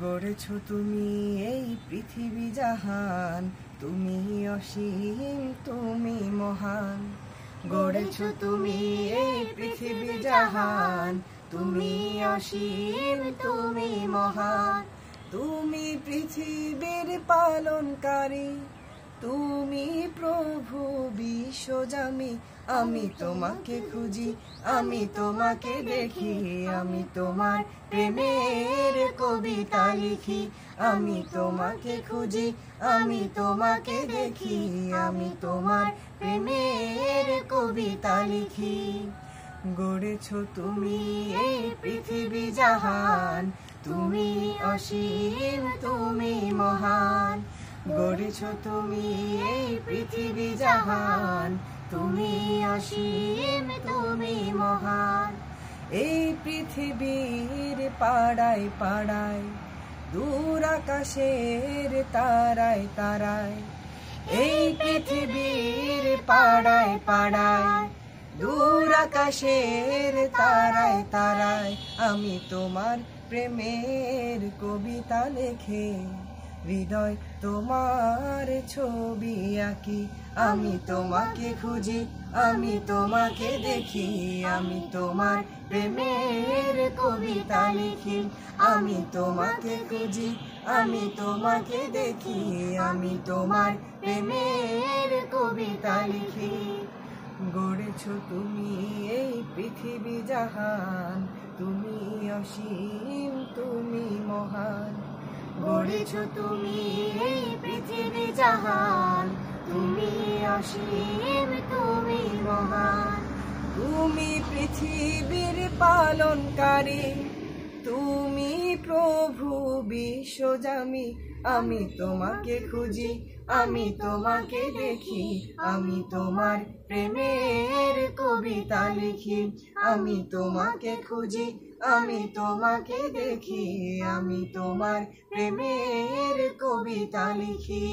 গড়েছ তুমি এই পৃথিবী জাহান, তুমি অসীম তুমি মহান। গড়েছ তুমি এই পৃথিবী জাহান, তুমি অসীম তুমি মহান। তুমি পৃথিবীর পালনকারী, তুমি প্রভু বিশ্বজামি। আমি তোমাকে খুঁজি, আমি তোমাকে দেখি, আমি তোমার প্রেমের কবিতা লিখি। আমি তোমাকে খুঁজি, আমি তোমাকে দেখি, আমি তোমার প্রেমের কবিতা লিখি। গড়েছ তুমি এই পৃথিবী জাহান, তুমি অসীম তুমি মহান। গড়েছ তুমি এই পৃথিবী জাহান, তুমি অসীম তুমি মহান। এই পৃথিবীর পাড়ায় পাড়ায়, দূর আকাশের তারায় তারায়। এই পৃথিবীর পাড়ায় পাড়ায়, দূর আকাশের তারায় তারায়। আমি তোমার প্রেমের কবিতা লেখে, হৃদয় তোমার ছবি আঁকি। আমি তোমাকে খুঁজি, আমি তোমাকে দেখি, আমি তোমার প্রেমের কবিতা লিখি। আমি তোমাকে খুঁজি, আমি তোমাকে দেখি, আমি তোমার প্রেমের কবিতা লিখি। গড়েছ তুমি এই পৃথিবী জাহান, তুমি অসীম তুমি মহান। গড়েছ তুমি এই পৃথিবী জাহান, তুমি অসীম তুমি মহান। তুমি পৃথিবীর পালনকারী, তুমি প্রভু বিশ্বজামি। আমি তোমাকে খুঁজি, আমি তোমাকে দেখি, আমি তোমার প্রেমের কবিতা লিখি। আমি তোমাকে খুঁজি, আমি তোমাকে দেখি, আমি তোমার প্রেমের কবিতা লিখি।